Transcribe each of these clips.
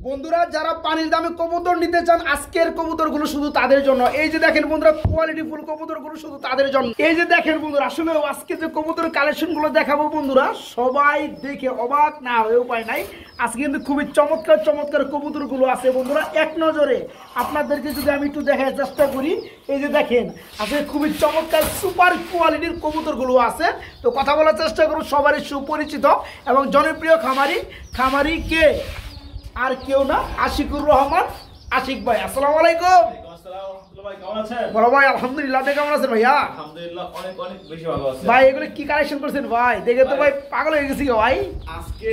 বন্ধুরা যারা পানির দামে কবুতর নিতে চান আজকের কবুতরগুলো শুধু তাদের জন্য। এই যে দেখেন বন্ধুরা কোয়ালিটি ফুল কবুতরগুলো শুধু তাদের জন্য। এই যে দেখেন বন্ধুরা আসলে আজকে যে কবুতর কালেকশনগুলো দেখাবো বন্ধুরা সবাই দেখে অবাক না হয়ে উপায় নাই। আজকে কিন্তু খুবই চমৎকার চমৎকার কবুতরগুলো আছে বন্ধুরা। এক নজরে আপনাদেরকে যদি আমি একটু দেখার চেষ্টা করি, এই যে দেখেন আজকে খুবই চমৎকার সুপার কোয়ালিটির কবুতরগুলো আছে। তো কথা বলার চেষ্টা করুন, সবারই সুপরিচিত এবং জনপ্রিয় খামারি কে আর কেউ না, আশিকুর রহমান আশিক ভাই। আসসালামু আলাইকুম। বড় ভাই আলহামদুলিল্লাহ, আপনি কেমন আছেন ভাইয়া? আলহামদুলিল্লাহ অনেক অনেক বেশি ভালো আছি ভাই। এগুলো কি কালেকশন করছেন ভাই? দেখে তো ভাই পাগল হয়ে গেছি ভাই। আজকে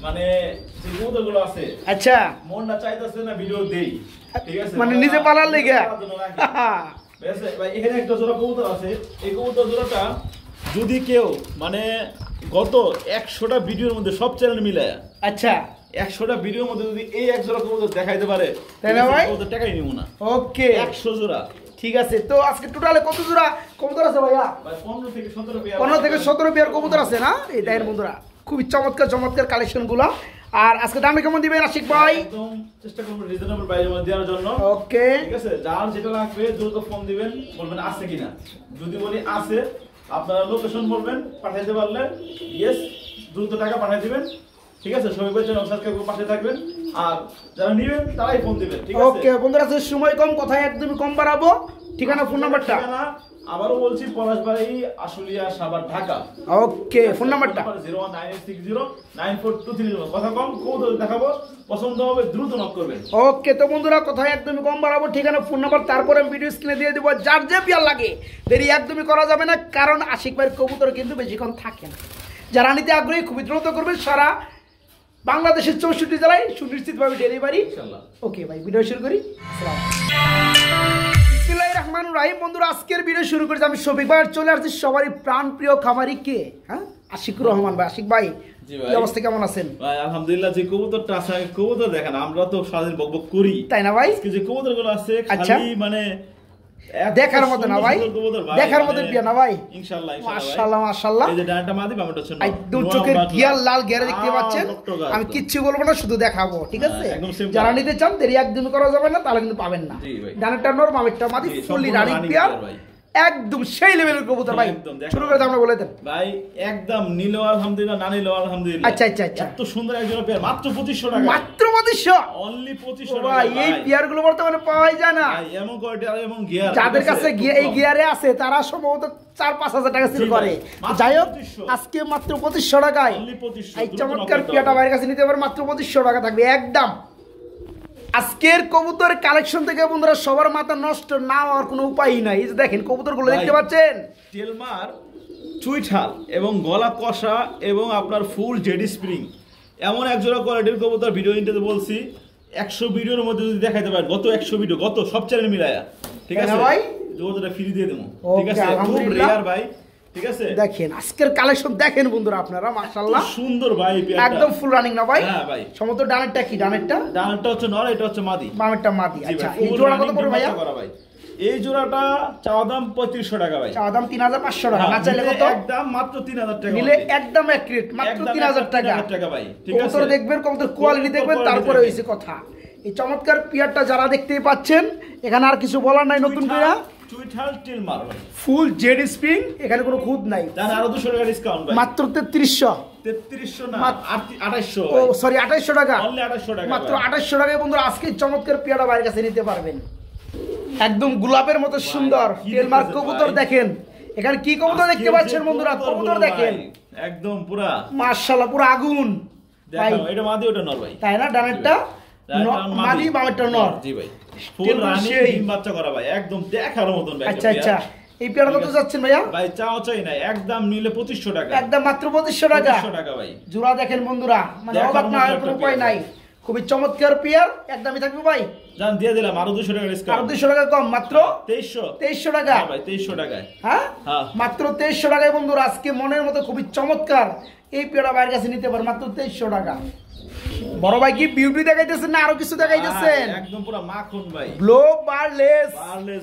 মানে যে কবুতরগুলো আছে, আচ্ছা মন না চাইতেছে না ভিডিও দেই, ঠিক আছে, মানে নিজে পালার লেগে ভাই। এখানে একটা জোড়া কবুতর আছে। এই কবুতর জোড়াটা যদি কেউ মানে গত 100টা ভিডিওর মধ্যে সব চ্যানেল মিলায়, আচ্ছা 100টা ভিডিওর মধ্যে যদি এই এক জোড়া কবুতর দেখাইতে পারে তাহলে ভাই কবুতর টাকাই নিব না। ওকে 100 জোড়া, ঠিক আছে। তো আজকে টোটালে কত জোড়া কবুতর আছে ভাইয়া? ভাই 15 থেকে 17 পেয়ার, 15 থেকে 17 পেয়ার কবুতর আছে না? এই দেখেন বন্ধুরা খুবই চমৎকার চমৎকার কালেকশনগুলো। আর আজকে দামে কেমন দিবেন আশিক ভাই? একদম চেষ্টা করব রিজনেবল প্রাইসের মধ্যে দেওয়ার জন্য। ওকে ঠিক আছে, যার যেটা লাগবে দ্রুত ফোন দিবেন, বলবেন আছে কিনা। যদি বলি আছে, আপনারা লোকেশন বলবেন, পাঠাইতে পারলে ইয়েস দ্রুত টাকা পাঠিয়ে দিবেন। ঠিক আছে, সবাই চ্যানেল সাবস্ক্রাইব করে পাশে থাকবেন। আর যারা নেবেন তারাই ফোন দিবেন। ঠিক আছে ওকে বন্ধুরা, সময় কম, কথায় একদমই কম বাড়াবো। ঠিকানা ফোন নাম্বারটা আবারও বলছি, পলাশবাড়ি, আশুলিয়া, সাভার, ঢাকা। ওকে ফোন নাম্বারটা 019609423। কথা কম, কবুতর দেখাবো, পছন্দ হবে দ্রুত নক করবেন। ওকে তো বন্ধুরা কথায় একদমই কম বাড়াবো। ঠিকানা ফোন নাম্বার তারপরে ভিডিও স্ক্রিনে দিয়ে দেবো। যার যে পেয়ার লাগে দেরি একদমই করা যাবে না, কারণ আশিক ভাইয়ের কবুতর কিন্তু বেশিক্ষণ থাকে না। যারা নিতে আগ্রহী খুবই দ্রুত করবেন। সারা বাংলাদেশের 64 জেলায় সুনিশ্চিতভাবে ডেলিভারি। ওকে ভাই ভিডিও শুরু করি। বিসমিল্লাহির রহমানির রহিম। বন্ধুরা আজকের ভিডিও শুরু করেছি আমি শফিক ভাই। চলে আসছি সবারই প্রাণ প্রিয় খামারি কে, হ্যাঁ আশিকুর রহমান ভাই। আশিক ভাই কি অবস্থা, কেমন আছেন ভাই? আলহামদুলিল্লাহ। যে কবুতরটা আছে, কবুতর দেখেন, আমরা তো সারাদিন বকবক করি, তাই না ভাই? যে কবুতরগুলো আছে খালি মানে দেখার মতো না ভাই, দেখার মতো পিয়া না ভাই। ইনশাআল্লাহ মাশাআল্লাহ মাশাআল্লাহ। এই যে ডানটা মাদি, বামটা হচ্ছে একদম চোখের গিয়ার লাল গিয়ারে দেখতে পাচ্ছেন। আমি কিচ্ছু বলবো না, শুধু দেখাবো। ঠিক আছে, যারা নিতে চান দেরি একদম করা যাবে না, তাহলে কিন্তু পাবেন না। ডানেরটা নর, বামেরটা মাদি, ফুললি রানিং পিয়ার, একদম সেই লেভেলের কবুতর ভাই। শুরু করে আমরা বলে দেন ভাই। একদম নিলো আলহামদুলিল্লাহ, না নিলো আলহামদুলিল্লাহ। আচ্ছা আচ্ছা আচ্ছা, এত সুন্দর একজন পেয়ার, মাত্র 2500 টাকা। মাত্র 2500, অনলি 2500 টাকা ভাই। এই পেয়ার গুলো বর্তমানে পাওয়াই যায় না। ভাই এমন কোয়ালিটি আর এমন গিয়ার, যাদের কাছে এই গিয়ারে আছে তারা সম্ভবত 4-5 হাজার টাকা সেল করে। যাই হোক আজকে মাত্র 2500 টাকায় এই চমৎকার পেয়ারটা বাইরের কাছে নিতে পারে। মাত্র 2500 টাকা থাকবে একদম। আজকের কবুতর কালেকশন থেকে বন্ধুরা সবার মাথা নষ্ট না হওয়ার কোনো উপায়ই নাই। এই যে দেখেন কবুতরগুলো দেখতে পাচ্ছেন, টেলমার, চুইঠাল এবং গলা কষা এবং আপনার ফুল জেডি স্প্রিং, এমন একজোড়া কোয়ালিটির কবুতর। ভিডিও ইন্টারতে বলছি 100 ভিডিওর মধ্যে যদি দেখাইতে পারেন, গত 100 ভিডিও, গত সব চ্যানেল মিলায়া, ঠিক আছে ভাই, কবুতরটা ফ্রি দিয়ে দেবো। ঠিক আছে, খুব রেয়ার ভাই। ঠিক আছে, দেখেন আজকের কালেকশন দেখেন বন্ধুরা আপনারা, মাশাআল্লাহ সুন্দর ভাই। একদম ফুল রানিং না ভাই? হ্যাঁ ভাই। সমস্ত ডানেরটা কি? ডানেরটা হচ্ছে নর, এটা হচ্ছে মাদি, বামেরটা মাদি। আচ্ছা এই জোড়া কত পড়বে ভাইয়া? এই জোড়াটা চাওয়া দাম 3500 টাকা ভাই। চাওয়া দাম 3500 টাকা, না চাইলে কত? একদম মাত্র 3000 টাকা। নিলে একদম এক রেট, মাত্র 3000 টাকা ভাই। ঠিক আছে, কবুতর দেখবেন, কবুতর কোয়ালিটি দেখবেন, তারপরে হইছে কথা। এই চমৎকার পিয়ারটা যারা দেখতেই পাচ্ছেন, এখানে আর কিছু বলার নাই। নতুন করে চুইঠাল টেলমার ফুল জেড স্প্রিং, এখানে কোনো খুদ নাই। জান আরো 200 টাকা ডিসকাউন্ট ভাই। মাত্র 3300 না 2800। ও সরি 2800 টাকা, অনলি 2800 টাকা, মাত্র 2800 টাকায় বন্ধুরা আজকে চমৎকার পিয়ারটা বাইরের কাছে নিতে পারবেন। একদম গোলাপের মতো সুন্দর টেলমার কবুতর। দেখেন এখানে কি কবুতর দেখতে পাচ্ছেন বন্ধুরা, কবুতর দেখেন একদম পুরা মাশাআল্লাহ, পুরো আগুন ভাই। এটা মাদি, ওটা নর ভাই, তাই না? ডানেরটা মাদি, বামেরটা নর। জি ভাই, ফুল রানী ডিম বাচ্চা করা ভাই, একদম দেখার মতন ভাই। আচ্ছা আচ্ছা, এই পেয়ারটা কত যাচ্ছেন ভাইয়া? ভাই চাও চাই না, একদম নিলে 2500 টাকা, একদম মাত্র 2500 টাকা। 2500 টাকা ভাই। জোড়া দেখেন বন্ধুরা, মানে অবাক না হওয়ার কোনো উপায় নাই। খুবই চমৎকার পেয়ার, একদমই থাকবে ভাই। জান দিয়ে দিলাম আরো 200 টাকা ডিসকাউন্ট। আরো 200 টাকা কম, মাত্র 2300 টাকা ভাই। 2300 টাকায়, হ্যাঁ মাত্র 2300 টাকায় বন্ধুরা আজকে মনের মতো খুবই চমৎকার এই পেয়ারটা বাইরের কাছে নিতে পারে মাত্র 2300 টাকা। বড় ভাই কি বিউটি দেখাইতেছেন না আরো কিছু দেখাইতেছেন? একদম পুরো মাখন ভাই। ব্লো বারলেস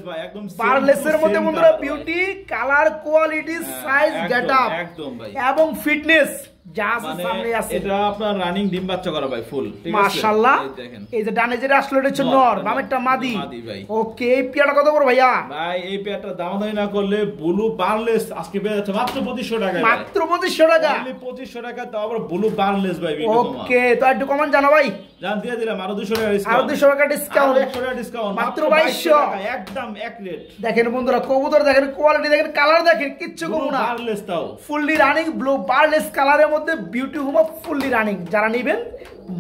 ভাই, একদম বারলেসের মধ্যে বন্ধুরা beauty, colour, quality, size, getup একদম ভাই, এবং ফিটনেস যা আছে মানে সামনে আছে। এটা আপনার রানিং ডিম বাচ্চা করা ভাই ফুল, ঠিক আছে? মাশাআল্লাহ। এই দেখেন, এই যে ডানে যেটা আসলো এটা হচ্ছে নর, বামেরটা মাদি। মাদি ভাই। ওকে, এই পেয়ারটা কত বড় ভাইয়া? ভাই এই পেয়ারটা দামাদামি না করলে ব্লু বারলেস আজকে পেয়ে যাচ্ছে মাত্র 2500 টাকা। মাত্র 2500 টাকা। অনলি 2500 টাকা, তাও আবার ব্লু বারলেস ভাই। ওকে, তো একটু কমান জানা ভাই। জান দিয়ে দিলাম আরো 200 টাকা ডিসকাউন্ট। আরো 200 টাকা ডিসকাউন্ট। 100 টাকা ডিসকাউন্ট মাত্র 2200 টাকা, একদম এক রেট। দেখেন বন্ধুরা, কবুতর দেখেন, কোয়ালিটি দেখেন, কালার দেখেন, কিচ্ছু কম না। বারলেস তাও ফুললি রানিং ব্লু বারলেস কালারের মধ্যে বিউটি হুমা ফুললি রানিং। যারা নেবেন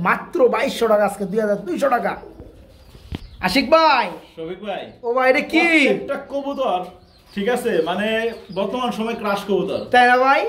মাত্র 2200 টাকা, আজকে 2200 টাকা। আশিক ভাই, শফিক ভাই, ও ভাই এটা কি? একটা কবুতর, ঠিক আছে, মানে বর্তমান সময় ক্রাশ কবুতর, তাই না ভাই?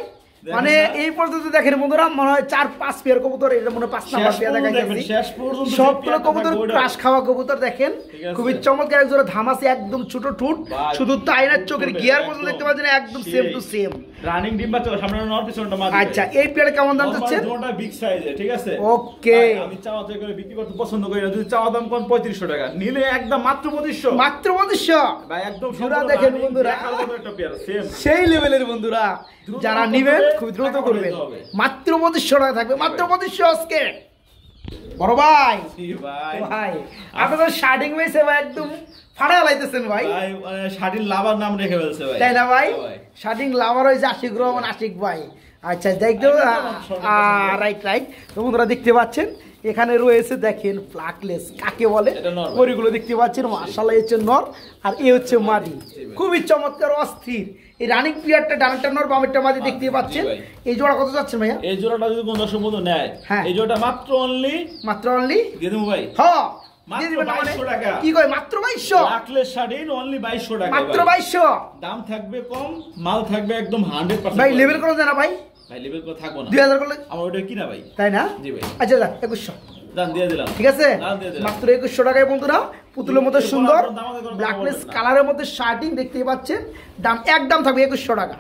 দেখেন মানে না? এই পর্যন্ত দেখেন বন্ধুরা, মনে হয় 4-5 পেয়ার কবুতর, এটা মনে হয় 5 নাম্বার পেয়ার দেখাইতেছি। শেষ পর্যন্ত যে সবগুলো পেয়ারটা কবুতর থাকবে ওটা। ক্রাশ খাওয়া কবুতর দেখেন, ঠিক আছে। খুবই চমৎকার। এক জোড়া ধামাসি, একদম ছোট ঠুট, ভাই, শুধু তাই না, চোখের ঠোঁটের গিয়ার পর্যন্ত একদম দেখতে পাচ্ছেন একদম সেই। Same to same. রানিং ডিম বাচ্চা, সামনে নর পিছনটা মাদি। আচ্ছা, এই পেয়ারে কেমন দাম চাচ্ছেন? দুটোটা বিগ সাইজে, ঠিক আছে? ওকে। ভাই, আমি চাওয়াতে করে বিক্রি করতে পছন্দ করি না। যদি চাওয়া দাম কোন 3500 টাকা, নিলে একদম মাত্র 2500। মাত্র 2500। ভাই একদম জোড়া সম্পূর্ণ দেখেন running, বন্ধুরা। দেখার মতো একটা পেয়ার, same। সেই লেভেলের বন্ধুরা, দ্রুত যারা করতে নিবেন হবে, খুব দ্রুত টাকা করবেন। দিতে হবে। মাত্র 2500 টাকা থাকবে, মাত্র 2500 আজকে। বড় ভাই, জি ভাই। ভাই আপনি তো শার্টিং মেসে ভাই একদম ফাড়া লাইতেছেন ভাই, ভাই মানে শাড়ির লাভার নাম রেখে ফেলছে ভাই। তাই না ভাই? হ্যাঁ শার্টিং লাভার হয়েছে আশিক রহমান, আশিক ভাই। আচ্ছা, দেখতে রাইট রাইট। তো বন্ধুরা দেখতে পাচ্ছেন এখানে রয়েছে, দেখেন ফ্লাকলেস কাকে বলে, এটা নর ভাই। ওইগুলো দেখতে পাচ্ছেন। মাশাআল্লাহ, হচ্ছে নর আর এ হচ্ছে মাদি। খুবই চমৎকার, অস্থির। এই রানিং পিয়ারটা, ডানটা নর, বামেরটা মাদি দেখতে পাচ্ছেন। ভাই। এই জোড়া কত যাচ্ছে ভাইয়া? এই জোড়াটা যদি কোন দর্শক বন্ধু নেয়, হ্যাঁ। এই জোড়াটা মাত্র অনলি মাত্র অনলি দিয়ে দেবো ভাই। হ্যাঁ, মাত্র দিয়ে দিবেন না মানে? 2200 টাকা। কি কয় মাত্র 2200? লাকলেস শাড়ির অনলি 2200 টাকা। মাত্র ভাই। 2200। দাম থাকবে কম, মাল থাকবে একদম 100%। ভাই লেভেল করে দেন না ভাই, ভাই লেভেল করে থাকবো না। 2000 করলে আমার ওটা কিনা ভাই। তাই না? জি ভাই। আচ্ছা যা 2100, দাম দিয়ে দিলাম। ঠিক আছে? দাম দিয়ে দিলাম। মাত্র 2100 টাকায় বন্ধুরা, পুতুলের মতো এরপর সুন্দর আপনার দামাদামি করার কথা ব্ল্যাকনেস বলবেন না। কালারের মধ্যে শার্টিং দেখতেই পাচ্ছেন। দাম একদম থাকবে 2100 টাকা।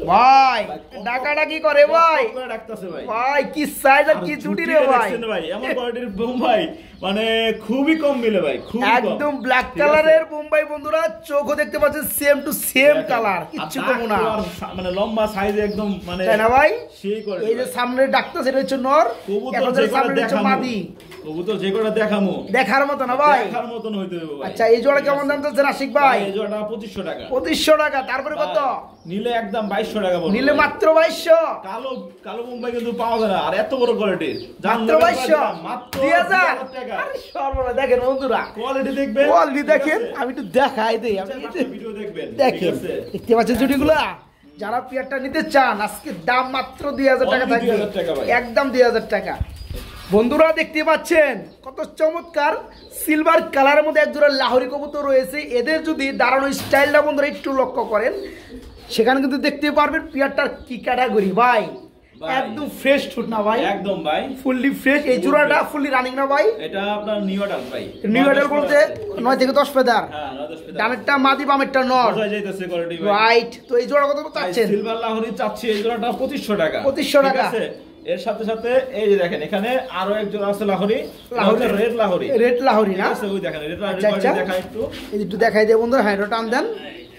ভাই ডাকাটা কি করে ভাই? করে রাখতেছে ভাই। ভাই কি সাইজ আর আর কি চুটি রে জুটিটা ভাই, দেখছেন ভাই, এমন কোয়ালিটির বোম্বাই মানে খুবই কম মিলে ভাই, খুবই কম। একদম ব্ল্যাক ঠিক আছে? কালারের বোম্বাই বন্ধুরা, চোখও দেখতে পাচ্ছেন সেম টু সেম দেখেন। কালার, আর কিচ্ছু দাগ কম না, তো আর মানে লম্বা সাইজে একদম মানে তাই না ভাই? সেই করে এই যে সামনে ডাক্তার, সেটা হচ্ছে নর, কবুতর এখন যে সামনে করে হচ্ছে দেখামু, মাদি। কবুতর যে করে দেখামু, দেখার মতো না ভাই। দেখার মতন হইতে হবে ভাই। আচ্ছা, এই জোড়া কেমন দাম চাচ্ছেন আশিক ভাই? ভাই এই জোড়াটা 2500 টাকা। 2500 টাকা। তারপরে কত? ভাই, নিলে একদম 2200 টাকা পড়বে। নিলে ভাই। মাত্র 2200। কালো কালো বোম্বাই কিন্তু পাওয়া যায় না, আর এত বড় কোয়ালিটির। মাত্র 2200, মাত্র 2000 টাকা। আরে সর্বনাশ, দেখেন বন্ধুরা, কোয়ালিটি দেখবেন, কোয়ালিটি ঠিক দেখেন। আছে? আমি একটু দেখাই দেই, আমি চার পাঁচটা ভিডিও দেখবেন, ঠিক দেখেন, আছে? দেখতে পাচ্ছেন জুটিগুলা। যারা পেয়ারটা নিতে চান, আজকে দাম মাত্র 2000 টাকা Only থাকবে, 2000 টাকা ভাই। একদম 2000 টাকা। বন্ধুরা দেখতে পাচ্ছেন কত চমৎকার সিলভার কালারের মধ্যে এক জোড়া লাহোরি কবুতর রয়েছে। এদের যদি দাঁড়ানো স্টাইলটা বন্ধুরা একটু লক্ষ্য করেন, সেখানে কিন্তু দেখতে পারবেন পিয়ারটার কি ক্যাটাগরি ভাই। ভাই। একদম ফ্রেশ ঠুট না ভাই, একদম ভাই। Fully fresh. এই জোড়াটা ফুললি রানিং না ভাই? এটা আপনার নিউ অর্ডার ভাই। নিউ অর্ডার বলতে 9 থেকে 10 ফেদার, হ্যাঁ, 9-10 টাকা। ডানেরটা মাদি, বামেরটা নর, বোঝা যাইতেছে কোয়ালিটি ভাই। রাইট। তো এই জোড়া কত চাচ্ছেন? সিলভার লাহোরি চাচ্ছি এই জোড়াটা 2500 টাকা। 2500 টাকা। ঠিক আছে? এর সাথে সাথে এই যে দেখেন এখানে আরো এক জোড়া আছে লাহোরি, লাহোরি, রেড লাহোরি। রেড লাহোরি না? ঠিক আছে, ওই দেখেন রেড লাহোরি আচ্ছা, আচ্ছা। দেখা একটু। এই একটু দেখাই দিয়ে বন্ধুরা, হ্যাঁ এটা টান দেন,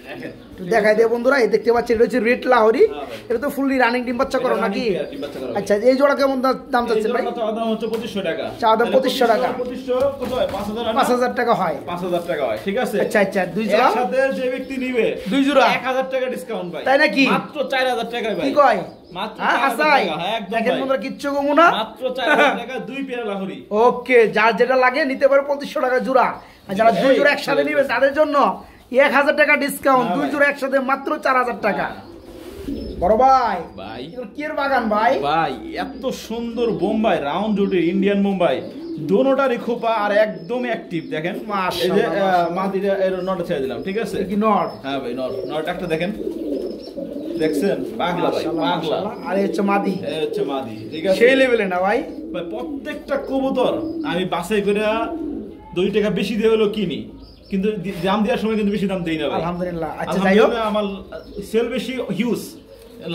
দেখেন। একটু দেখাই দিয়ে বন্ধুরা। এই দেখতে পাচ্ছেন এটা হচ্ছে রেড লাহোরি। হ্যাঁ ভাই। এটা তো ফুললি রানিং ডিম বাচ্চা করো এটা নাকি? running pair, ডিম বাচ্চা করা ভাই। আচ্ছা, এই জোড়া কেমন দাম এই চাচ্ছেন ভাই? জোড়াটা চাওয়া দাম হচ্ছে 2500 টাকা। চাওয়া দাম তাহলে 2500 টাকা। 2500 কত হয়? 5000 হয় না? 5000 টাকা হয়। 5000 টাকা হয়, ঠিক আছে? আচ্ছা আচ্ছা, দুই জোড়া, একসাথে যে ব্যক্তি নিবে দুই জোড়া 1000 টাকা ডিসকাউন্ট ভাই। তাই নাকি? মাত্র 4000 টাকায় ভাই। কি কয়? মাত্র হ্যাঁ 4000 হাসাই, টাকা, হ্যাঁ, একদম দেখেন ভাই। বন্ধুরা কিচ্ছু কমু না। মাত্র 4000 টাকা দুই পেয়ার লাহোরি। ওকে, যার যেটা লাগে নিতে পারে 2500 টাকা জোড়া। আর যারা দুই জোড়া একসাথে নিবে তাদের জন্য 1000 টাকা ডিসকাউন্ট, হ্যাঁ দুই ভাই। জোড়া একসাথে মাত্র 4000 টাকা। বড় ভাই, ভাই এগুলো কি এর বাগান ভাই? ভাই এত সুন্দর বোম্বাই রাউন্ড জুটি ইন্ডিয়ান বোম্বাই দোনোটারই খোপা আর একদম অ্যাক্টিভ দেখেন। এই যে মাশাআল্লাহ, মাদিরা এর নটা ছেড়ে দিলাম, ঠিক আছে? কি নর? হ্যাঁ ভাই নট একটা দেখেন, দেখছেন? পাগলা ভাই, মাশাআল্লাহ, পাগলা। মাশাআল্লাহ। আর এই হচ্ছে মাদি, এই হচ্ছে মাদি, ঠিক আছে? সেই লেভেলে না ভাই? ভাই প্রত্যেকটা কবুতর আমি বাছাই করে 2 টাকা বেশি দিয়ে হলো কিনি, কিন্তু দাম দেওয়ার সময় কিন্তু বেশি দাম দেই না ভাই। আলহামদুলিল্লাহ। আচ্ছা যাই হোক, আলহামদুলিল্লাহ, আমার সেল বেশি, হিউজ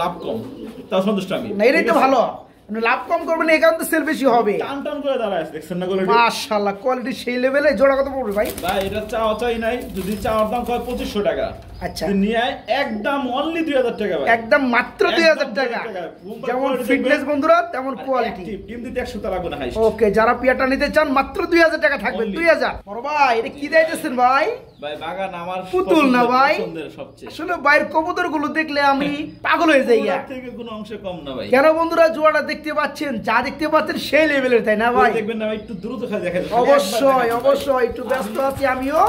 লাভ কম, তাও সন্তুষ্ট আমি। না এটাই তো ঠিক আছে? ভালো, লাভ কম করবেন এই কারণে সেল বেশি হবে। টান টান করে দাঁড়ায় আছে, দেখছেন না কোয়ালিটি? মাশাআল্লাহ, কোয়ালিটি সেই লেভেলে। জোড়া কত পড়বে ভাই? ভাই এটা চাওয়া চাই নাই, যদি চাওয়ার দাম হয় 2500 টাকা, আচ্ছা। নিয়ে আয় একদম অনলি 2000 টাকা ভাই, একদম মাত্র 2000 টাকা। যেমন ফিটনেস বন্ধুরা তেমন কোয়ালিটি, টিম দিতে 100 টা লাগবে না। হাই ওকে, যারা পিয়ারটা নিতে চান মাত্র 2000 টাকা থাকবে। 2000 বড় ভাই, এটা কি দিতেছেন ভাই? ভাই বাগান আমার পুতুল না ভাই, পছন্দের সবচেয়ে। আসলে বাইরের কবুতর গুলো দেখলে আমি পাগল হয়ে যাই। ওর থেকে কোনো অংশে কম না ভাই। কেন বন্ধুরা, জোড়াটা দেখতে পাচ্ছেন, যা দেখতে পাচ্ছেন সেই লেভেলের, তাই না ভাই? দেখবেন না ভাই, একটু দ্রুত খালি দেখা যায়। অবশ্যই অবশ্যই, একটু ব্যস্ত আছি আমিও,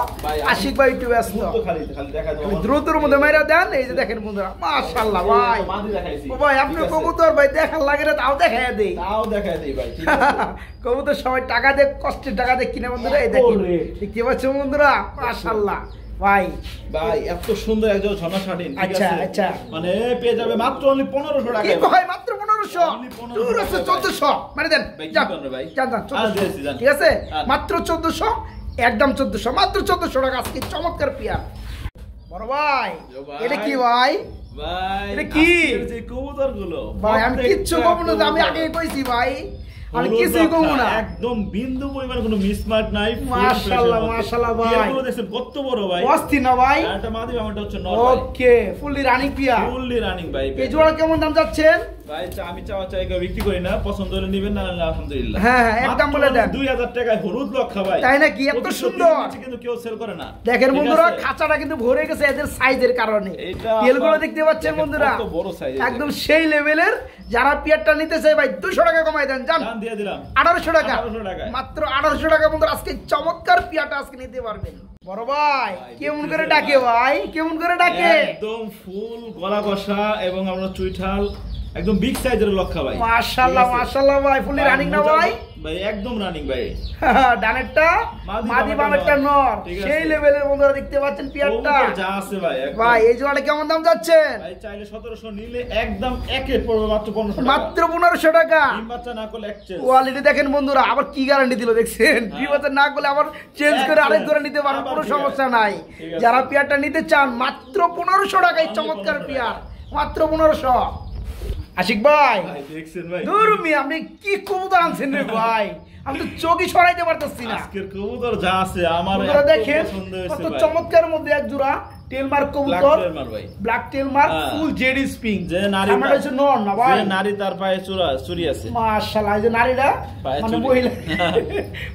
আশিক ভাই একটু ব্যস্ত, দ্রুত খালি দেখা দাও। দ্রুতর মধ্যে মেরা দেন। এই যে দেখেন বন্ধুরা, মাশাআল্লাহ ভাই। মাদি দেখাইছি ও ভাই, আপনি কবুতর ভাই দেখার লাগে না, তাও দেখায় দেই। তাও দেখাই দেই ভাই, ঠিক আছে। কবুতর সবাই টাকা দিয়ে, কষ্টের টাকা দিয়ে কিনে বন্ধুরা। এই দেখেন, দেখতে পাচ্ছেন বন্ধুরা, মাশাআল্লাহ ভাই। ভাই এত সুন্দর একজন ঝর্ণা শাড়ি, ঠিক আচ্ছা, আছে? আচ্ছা। মানে পেয়ে যাবে মাত্র অনলি 1500 টাকা। কি কয় মাত্র 1500? Only 1500 দূর আছে 1400, মানে দেন। ভাই, কি যান, করবে ভাই? যান, যান, 1400, দিয়েছি, যান। ঠিক আছে? যান। মাত্র 1400, একদম 1400, মাত্র 1400 টাকা আজকে চমৎকার পিয়ার। বড় ভাই, ভাই। এটা কি ভাই? ভাই এটা কি? আজকের যে কবুতরগুলো, ভাই আমি কিচ্ছু কব না, আমি আগে কইছি ভাই, আমি কিছুই কব না। একদম বিন্দু পরিমাণ কোনো মিসমার্ক নাই। মাশাআল্লাহ, মাশাআল্লাহ ভাই। এগুলো দেখছেন কত বড় ভাই। অস্থির না ভাই? এটা মাদি, আমারটা হচ্ছে নর ভাই। Okay, fully running pair. Fully running ভাই। এই জোড়া কেমন দাম যাচ্ছেন? ভাই আমি চাওয়া চাই কেউ বিক্রি করি না, পছন্দ হলে নিবেন, না হলে আলহামদুলিল্লাহ। হ্যাঁ, হ্যাঁ, একদম বলে দেন। 2000 টাকায় হলুদ লক্ষা ভাই। তাই নাকি? এত সুন্দর। কিন্তু কেউ সেল করে না। দেখেন ঠিক বন্ধুরা, আছে? খাঁচাটা কিন্তু ভরে গেছে এদের সাইজের কারণে। এটা তেলগুলো দেখতে পাচ্ছেন বন্ধুরা, কত বড় সাইজ, একদম সেই লেভেলের। যারা পিয়ারটা নিতে চায় ভাই 200 টাকা কমাই দেন, জান। দাম দিয়ে দিলাম 1800 টাকা, 1800 টাকায়। মাত্র 1800 টাকা বন্ধুরা, আজকে চমৎকার পিয়ারটা আজকে নিতে পারবেন। বড় ভাই, কেমন করে ডাকে ভাই, কেমন করে ডাকে? একদম ফুল গলা কষা এবং আমরা চুইঠাল, একদম বিগ সাইজের লক্ষা ভাই। মাশাআল্লাহ, মাশাআল্লাহ ভাই, ফুললি রানিং না ভাই? ভাই একদম রানিং ভাই। ডানেরটা মাদি, বামেরটা নর, ঠিক আছে। সেই লেভেলের বন্ধুরা দেখতে পাচ্ছেন পিয়ারটা। কবুতর যা আছে ভাই একদম। ভাই এই জোড়াটা কেমন দাম যাচ্ছেন? ভাই চাইলে 1700 নিলে একদম একে পড়বে মাত্র 1500 টাকা। মাত্র 1500 টাকা। ডিম বাচ্চা না করলে এক্সচেঞ্জ। কোয়ালিটি দেখেন বন্ধুরা, আবার কি গ্যারান্টি দিল দেখছেন? ডিম বাচ্চা না করলে আবার চেঞ্জ করে আরেক জোড়া নিতে পারবেন, কোনো সমস্যা নাই। ঠিক আছে। যারা পিয়ারটা নিতে চান মাত্র 1500 টাকায় চমৎকার পিয়ার, মাত্র 1500। আশিক ভাই, ভাই দেখছেন ভাই, দূর মিয়া, আপনি কি কবুতর আনছেন রে ভাই? আমি তো চোখই সরাইতে পারতেছি না। আজকের কবুতর যা আছে আমার বন্ধুরা এত দেখেন, পছন্দ হয়েছে কত ভাই। চমৎকার মধ্যে এক জোড়া টেলমার্ক ব্ল্যাক কবুতর, টেলমার ভাই। ব্ল্যাক টেলমার্ক, হ্যাঁ। Full jade spring. যে নারী আমার হচ্ছে নর না ভাই? যে নারী তার পায়ে চুরি আছে। মাশাআল্লাহ, এই যে নারীরা পায়ে মানে চুড়ি। মহিলা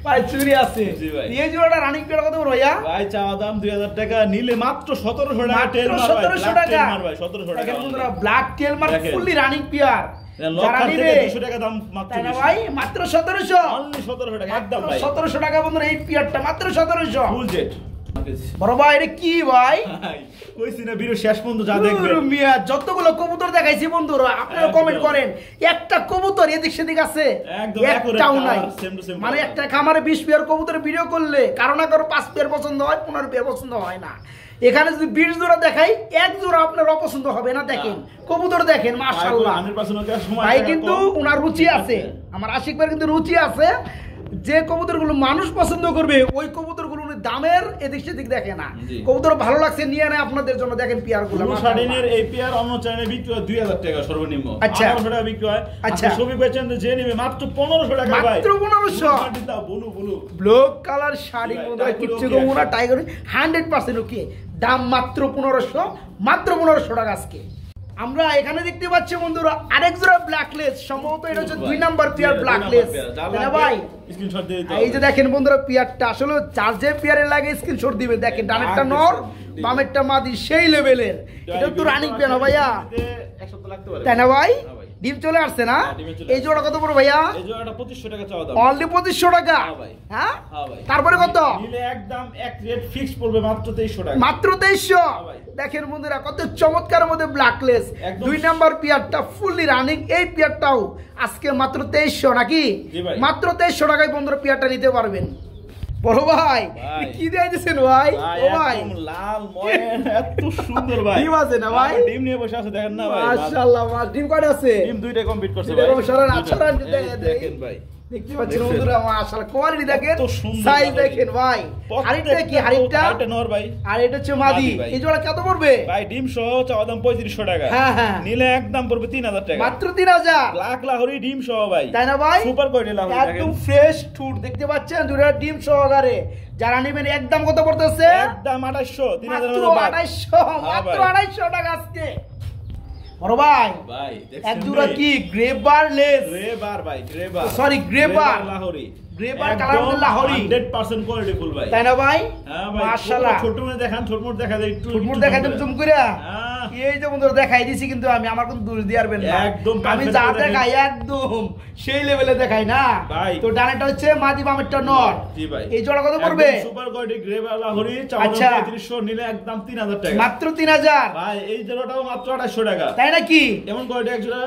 পায়ে চুরি আছে। জি ভাই। এই জোড়াটা রানিং পেয়ার কত বড় ভাইয়া? ভাই চাওয়া দাম 2000 টাকা, নিলে মাত্র 1700 টাকা। মাত্র টেলমার ভাই, 1700 ব্ল্যাক টাকা। টেলমার ভাই, 1700 টাকা। দেখেন বন্ধুরা, ব্ল্যাক টেলমার্ক দেখেন। Fully running pair. যারা লক্ষার নিবে, থেকে 200 টাকা দাম মাত্র। তাই না ভাই? মাত্র 1700, অনলি 1700 টাকা একদম ভাই। 1700 টাকা বন্ধুরা এই পেয়ারটা, মাত্র 1700। ফুল জেট। বড় ভাই, এটা কি ভাই? ভাই কইছি না ভিডিও শেষ পর্যন্ত যা দেখবেন। দূর মিয়া, যতগুলো কবুতর দেখাইছি বন্ধুরা, আপনারা একদম। কমেন্ট করেন, একটা কবুতর এদিক সেদিক আছে? একদম একটাও accurate নাই। color, same to same মানে color। একটা খামারে 20 পেয়ার কবুতর ভিডিও করলে কারো না কারো 5 পেয়ার পছন্দ হয়, 15 পেয়ার পছন্দ হয় না। এখানে যদি 20 জোড়া দেখাই, এক জোড়া আপনার অপছন্দ হবে না। দেখেন কবুতর দেখেন, মাশাআল্লাহ 100% ওকে সময় ভাই, টাকা কিন্তু কম। উনার রুচি আছে, আমার আশিক ভাইয়ের কিন্তু রুচি আছে। যে কবুতরগুলো মানুষ পছন্দ করবে ওই কবুতরগুলো উনি দামের এদিক সেদিক দেখে না। জি। কবুতর ভালো লাগছে নিয়ে নেয় আপনাদের জন্য। দেখেন পিয়ারগুলো, পুরো শাড়িনের এই পেয়ার অন্য চ্যানেলে বিক্রি হয় 2000 টাকা সর্বনিম্ন। আচ্ছা। 1800 টাকা বিক্রি হয়। আচ্ছা। আচ্ছা সবই বেচেন যে নিবে মাত্র 1500 টাকা ভাই। মাত্র 1500। বলু বলু। ব্লক কালার শাড়ি ভাই, মধ্যে টাইগার কিচ্ছু ওকে কমু না, আছে। টাইগার 100% ওকে। দাম মাত্র 1500, মাত্র 1500 টাকা আজকে। আমরা এখানে দেখতে পাচ্ছি বন্ধুরা আরেক জোড়া ব্ল্যাকলেস, সম্ভবত এটা হচ্ছে 2 নাম্বার পেয়ার ব্ল্যাকলেস, তাই না ভাই? স্ক্রিনশট দিয়ে দিতে এই যে দেখেন বন্ধুরা, পিয়ারটা আসলে চার যে পিয়ারে লাগে স্ক্রিনশট দিবেন। দেখেন ডানেরটা নর, বামেরটা মাদি, সেই লেভেলের। এটা তো রানিং পেয়ার না ভাইয়া, 1 সপ্তাহ লাগতে পারে। তাই না ভাই? হ্যাঁ ভাই। ডিম চলে আসছে না? হ্যাঁ, ডিমে চলে এই জোড়া কত বড় ভাইয়া? এই জোড়াটা 2500 টাকা চাওয়া দাম। অনলি 2500 টাকা। হ্যাঁ ভাই। হ্যাঁ হ্যাঁ ভাই। তারপরে কত? নিলে একদম এক রেট ফিক্স পড়বে মাত্র 2300 টাকা। মাত্র 2300। ভাই। দেখেন বন্ধুরা কত চমৎকার মধ্যে ব্ল্যাকলেস, একদম। 2 নাম্বার পিয়ারটা ফুললি রানিং। এই পিয়ারটাও আজকে মাত্র 2300 নাকি? জি ভাই। মাত্র 2300 টাকায় বন্ধুরা পিয়ারটা নিতে পারবেন। বড় ভাই, ভাই। কি দিয়ে দিয়েছেন ভাই? ও ভাই, একদম লাল ময়ন এত সুন্দর ভাই। ডিম আছে না ভাই? আমার ডিম নিয়ে বসে আছে দেখেন না ভাই। মাশাআল্লাহ, ডিম কয়টা আছে? ডিম দুইটা কমপ্লিট করছে দুইটা ভাই। কম, সরান, দুইটা। সরান, এই দেখেন, দেখেন ভাই। দেখতে পাচ্ছেন দেখছেন? বন্ধুরা মাশাআল্লাহ কোয়ালিটি দেখেন কত সুন্দর সাইজ ভাই। দেখেন ভাই হাড়িটা কি হাড়িটা হাড়িটা নর ভাই। আর এটা হচ্ছে মাদি মাদি ভাই। এই জোড়া কত পড়বে ভাই ডিম সহ চাওয়া দাম 3500 টাকা। হ্যাঁ, হ্যাঁ। নিলে একদম পড়বে 3000 টাকা। মাত্র 3000 লাখ লাহোরি ডিম সহ ভাই। তাই না ভাই সুপার কোয়ালিটি লাহোরি একদম দেখেন। ফ্রেশ টুট দেখতে পাচ্ছেন দুটো ডিম সহকারে যারা নেবেন একদম কত পড়তেছে একদম 2800 3000 মাত্র এর মধ্যে বাদ। 2800 হ্যাঁ মাত্র ভাই। 2800 টাকা আজকে বড় ভাই ভাই দেখছেন এক জোড়া ভাই? কি গ্রেবার লেস গ্রেবার ভাই গ্রেবার। Sorry, গ্রেবার। লাহোরি। গ্রেবার একদম কালার মধ্যে লাহোরি। 100% কোয়ালিটি ফুল ভাই। তাই না ভাই হ্যাঁ ভাই মাশাআল্লাহ ছোট মনে দেখান ছোট মোট দেখা যায় একটু ফুটবল একটু দেখাই জুম দেব করে। জুম করে হ্যাঁ। এই যে বন্ধুরা দেখাই দিছি কিন্তু আমার কোনো দোষ দিয়ে পারবেন না একদম আমি perfect যা করে দেখাই একদম সেই লেভেলে দেখাই না ভাই। তো ডানেটা হচ্ছে মাদি বামেরটা নর জি ভাই। এই জোড়া কত পড়বে একদম সুপার কোয়ালিটি গ্রেবার লাহোরি চাওয়া আচ্ছা। দাম 3500 নিলে একদম 3000 টাকা। মাত্র 3000 ভাই এই জোড়াটাও মাত্র 2800 টাকা। তাই নাকি এমন কোয়ালিটি এক জোড়া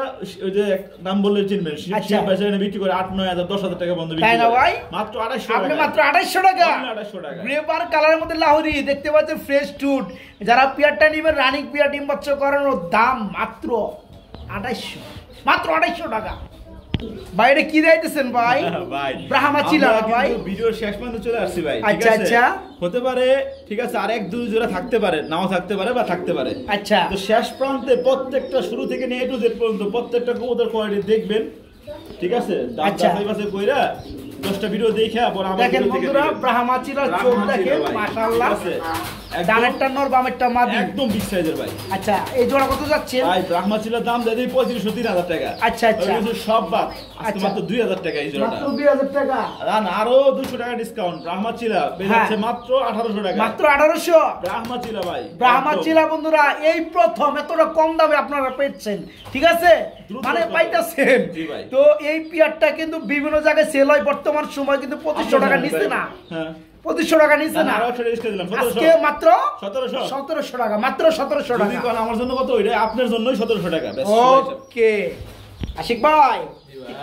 ওই যে নাম বললে চিনবেন আচ্ছা। শিব ভাই সেখানে বিক্রি করে 8-9000 10,000 টাকা বন্ধ বিক্রি তাই না করে। ভাই? মাত্র 2800 আপনি টাকা। মাত্র 2800 টাকা Only 2800 টাকা। গ্রেবার কালারের মধ্যে লাহোরি দেখতে পাচ্ছেন ফ্রেশ টুট যারা পিয়ারটা নেবেন রানিং পিয়ার ডিম বাচ্চা করানোর দাম মাত্র 2800 মাত্র 2800 টাকা বাইরে কি দিতেছেন ভাই ভাই ব্রাহ্মা চিলা আমরা না ভাই কিন্তু ভিডিওর শেষ পর্যন্ত চলে আসছি ভাই ঠিক আচ্ছা, আছে? আচ্ছা। হতে পারে ঠিক আছে আর এক দুই জোড়া থাকতে পারে নাও থাকতে পারে বা থাকতে পারে আচ্ছা তো শেষ প্রান্তে প্রত্যেকটা শুরু থেকে নিয়ে টু জেড পর্যন্ত প্রত্যেকটা কবুতর কোয়ালিটি দেখবেন ঠিক আছে দাম আচ্ছা। যাচাই বাছাই কইরা 10টা ভিডিও দেখে পরে আমার দেখেন ভিডিও থেকে বন্ধুরা দেখবেন। ব্রাহ্মা চিলার চোখ ব্রাহ্মা চিলা দেখেন ভাই, মাশাআল্লাহ ঠিক আছে? একদম- ডানেরটা নর বামেরটা মাদি একদম বিগ সাইজের ভাই আচ্ছা এই জোড়া কত যাচ্ছে ভাই ব্রাহ্মা চিলার দাম দিয়ে দিই 3500-3000 টাকা আচ্ছা, আচ্ছা। ওই কিছু সব বাদ আজকে আচ্ছা। মাত্র 2000 টাকা এই জোড়াটা মাত্র 2000 টাকা আর আরো 200 টাকা ডিসকাউন্ট ব্রাহ্মা চিলা বের হ্যাঁ। হচ্ছে মাত্র 1800 টাকা মাত্র 1800 ব্রাহ্মা চিলা ভাই ব্রাহ্মা একদম। চিলা বন্ধুরা এই প্রথম এতটা কম দামে আপনারা পেয়েছেন ঠিক আছে দ্রুত মানে দ্রুত। পাইতাছেন জি ভাই। তো এই পিয়ারটা কিন্তু বিভিন্ন জায়গায় সেল হয় বর্তমান সময় কিন্তু 2500 টাকা নিচ্ছে না হ্যাঁ 2500 টাকা নিচ্ছে না না আরো একটা ডিসকাউন্ট দিলাম আজকে 1700 মাত্র 1700 1700 টাকা মাত্র 1700 যদি টাকা কোন আমার জন্য কত ওইটা আপনার জন্যই 1700 টাকা ব্যাস চলে আসে। ওকে আশিক ভাই ভাই।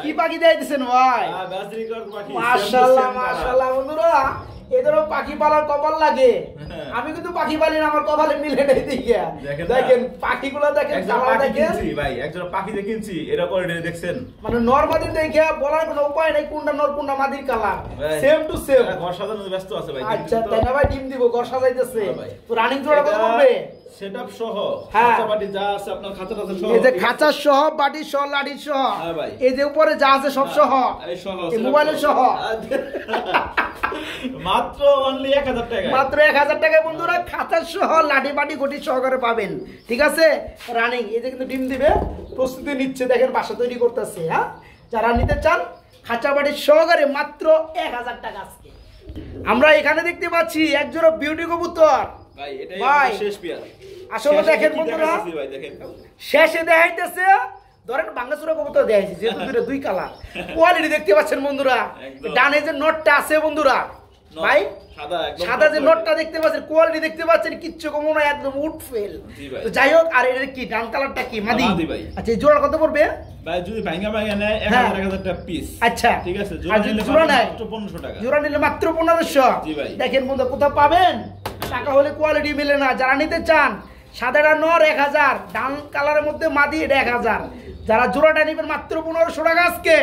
কি পাখি দিয়েছেন ভাই ব্যাসরি কর পাখি মাশাআল্লাহ same to same মাশাআল্লাহ বন্ধুরা এদেরও পাখি পালার কপাল লাগে হ্যাঁ। আমি কিন্তু পাখি পালি না আমার কপালে মিলে নেই দিকে দেখেন না? দেখেন পাখিগুলো দেখেন একজন কালার পাখি দেখেন কিনছি ভাই একজন পাখি যে কিনছি এটা কোয়ালিটি দেখছেন মানে নরমাদি দেখে বলার কোনো উপায় নাই কোনটা নর কোনটা মাদির কালার ভাই। সেম টু সেম এরা ঘর সাজানোর ব্যস্ত আছে ভাই আচ্ছা কিন্তু তো- তাই না ভাই ডিম দিব ঘর সাজাইতেছে হ্যাঁ ভাই। তো রানিং জোড়া কত এটা পড়বে সেটআপ সহ হ্যাঁ। খাঁচা বাটি যা আছে আপনার খাঁচা টাচা সহ এই যে খাঁচা সহ বাটি সহ লাঠি সহ হ্যাঁ ভাই। এই যে উপরে যা আছে সব সহ এই সহ এই setup মোবাইলের সহ মাত্র অনলি 1000 টাকা মাত্র 1000 টাকায় বন্ধুরা খাতা সহ লাঠি বাটি গটি সহকারে পাবেন ঠিক আছে রানিং এই যে কিন্তু ডিম দিবে প্রস্তুতি নিচ্ছে দেখেন বাসা তৈরি করতেছে হ্যাঁ যারা নিতে চান খাঁচা বাটি সহকারে মাত্র 1000 টাকা আজকে আমরা এখানে দেখতে পাচ্ছি একজোড়া বিউটি কবুতর ভাই এটাই ভাই। আমাদের শেষ পেয়ার আসলে শেষে দেখেন কি বন্ধুরা দেখাইতেছি ভাই দেখেন শেষে দেখাইতেছে ধরেন বাংলাচুরা কবুতর দেখাইছি যেহেতু দুটো দুই কালার কোয়ালিটি দেখতে পাচ্ছেন বন্ধুরা একদম। ডানে যে নটটা আছে বন্ধুরা ভাই সাদা একদম সাদা যে top নটটা দেখতে পাচ্ছেন কোয়ালিটি দেখতে পাচ্ছেন কিচ্ছু কমো না একদম উড ফেল জি ভাই। তো যাই হোক আর এর কি ডান কালারটা কি মাদি মাদি ভাই। আচ্ছা এই জোড়া কত পড়বে ভাই যদি ভাঙা নেয় হ্যাঁ। 1000 টাকা পিস আচ্ছা ঠিক আছে আর যদি জোড়া নেয় মাত্র 1500 টাকা জোড়া নিলে মাত্র 1500 জি ভাই। দেখেন বন্ধু কোথাও পাবেন টাকা হলে কোয়ালিটি মিলে না যারা নিতে চান সাদাটা নর 1000 ডান কালারের মধ্যে মাদি এটা 1000 যারা জোড়াটা নেবেন মাত্র 1500 টাকা আজকে